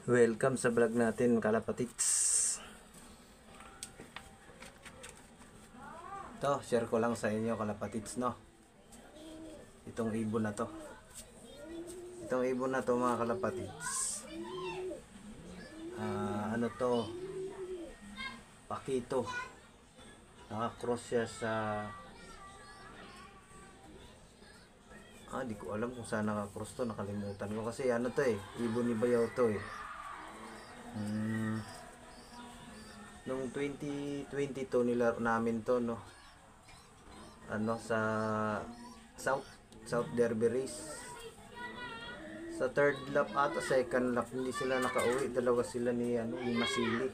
Welcome sa vlog natin, kalapatits. Ito, share ko lang sa inyo, kalapatits, no? Itong ibon na to. Itong ibon na to, mga kalapatits. Ano to? Pakito. Nakakross siya sa... di ko alam kung saan nakakross to. Nakalimutan ko kasi ano to ibon ni Bayaw to Nung 2022 nilaro namin to, no? Sa South Derby Race. Sa third lap ata, second lap, hindi sila nakauwi. Dalawa sila ni Masili.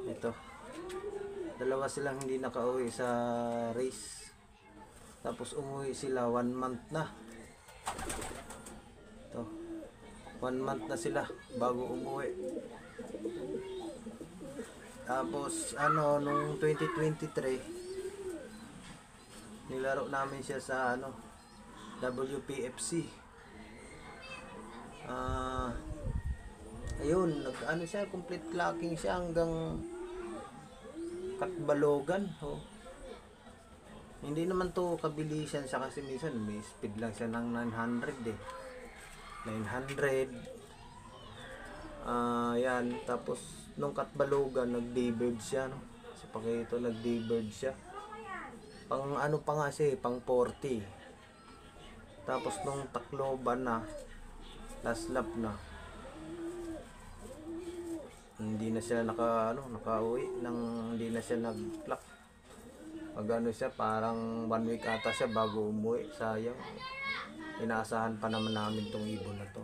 Ito. Dalawa silang hindi nakauwi sa race. Tapos umuwi sila 1 month na. Ito. 1 month na sila bago umuwi. Tapos nung 2023 nilaro namin siya sa WPFC. Ayun, siya, complete clocking siya hanggang Katbalogan. Hindi naman to kabilisan siya kasi minsan may speed lang siya ng 900 900. Yan, tapos nung Katbalogan nag-daybird siya, no? Kasi Pakito nag-daybird siya. Pang pa nga siya, pang 40. Tapos nung Tacloban na, last lap na, hindi na siya nakauwi hindi na siya nag-clock. Siya, parang 1 week ata siya bago umuwi. Sayang. Inaasahan pa naman namin tong ibon na to.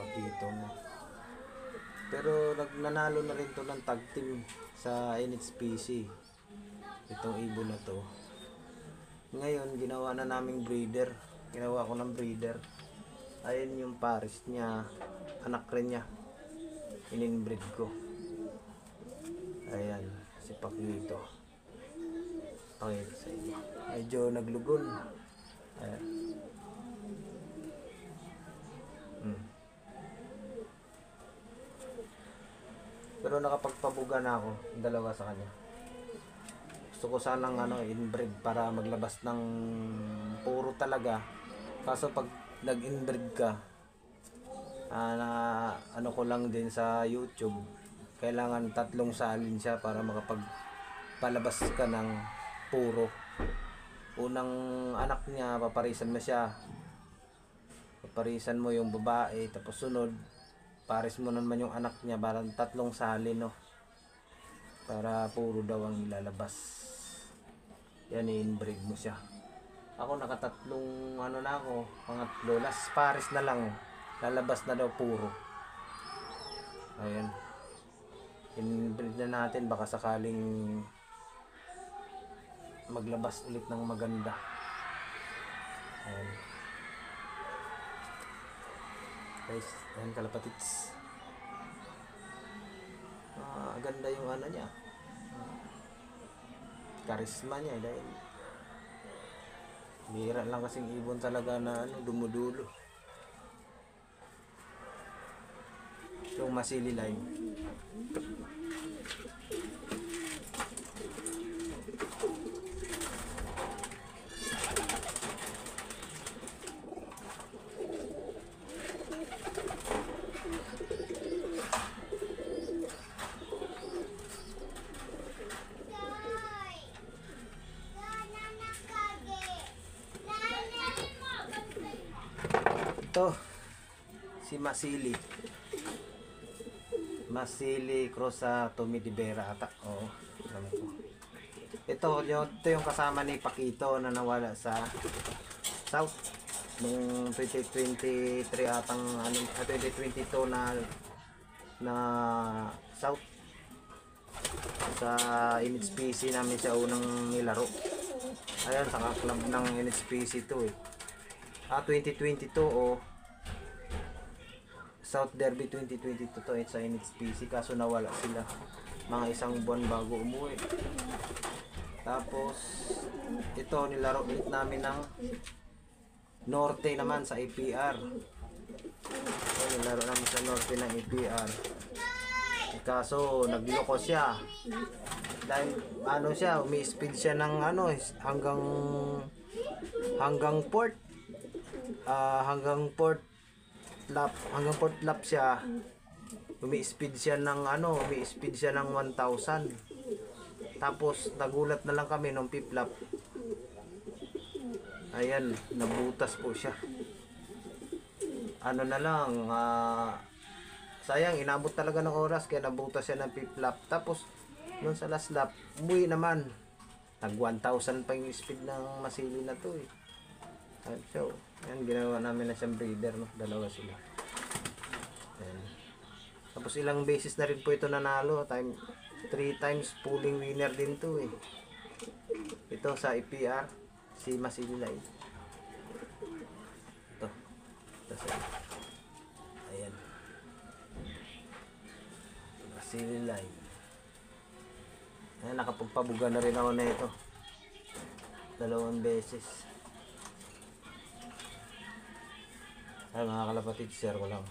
Pakito mo. Pero nanalo na rin to ng tag team sa NHPC. Itong ibon na to. Ngayon, ginawa na naming breeder. Ginawa ko ng breeder. Ayun yung pares niya. Anak rin niya. In-inbreed ko. Ayan. Si Pakito. Pakito sa inyo. Medyo naglugon. Ayan. Pero nakapagpabuga na ako. Dalawa sa kanya. Gusto ko sanang inbreed para maglabas ng puro talaga. Kaso pag nag-inbreed ka, ko lang din sa YouTube, kailangan 3 salin siya para makapagpalabas ka ng puro. Unang anak niya, paparisan mo siya. Paparisan mo yung babae, tapos sunod, pares mo naman yung anak niya, parang 3 salin, no? Para puro daw ang ilalabas. Yan, i-inbreed mo siya. Ako nakatatlong na ako, pangatlo, last pares na lang, lalabas na daw puro. Ayan, in-breed na natin, baka sakaling maglabas ulit ng maganda. Ayan guys, ayan kalapatits. Ganda yung niya, karisma niya, dahil bihira lang kasing ibon talaga na dumudulo. Yung Masili line. Ito si Masili cross sa Tommy de Vera ata. Alam ko. Ito yung kasama ni Pakito na nawala sa South nung 2023 atang 2022 na South. Sa NHPC namin siya unang nilaro. Ayan, sa club ng NHPC to 2022 South Derby 2022 to sa NHPC, kaso nawala sila mga 1 buwan bago umuwi. Tapos ito nilaro ulit namin ng Norte naman sa APR. Nilaro norte ng EPR. Kaso nagloko siya. Dahil ano siya, umi-speed siya ng ano hanggang port. Hanggang port lap siya. Umi-speed siya ng 1,000. Tapos nagulat na lang kami nung fifth lap. Ayan, nabutas po siya. Ano na lang, sayang, inabot talaga ng oras kaya nabutas siya ng fifth lap. Tapos, nung sa last lap, umuwi naman. Nag 1,000 pa yung speed ng Masili na to eh. So, yan, ginawa namin na siyang breeder, no? Dalawa sila. Ayan. Tapos ilang beses na rin po ito nanalo. 3 times pulling winner din to eh. Ito sa EPR, si Masililay. Ito sa ayan. Masililay. Ayan, nakapagpabuga na rin ako na ito. 2 beses. Ay mga kalapatid, share ko lang.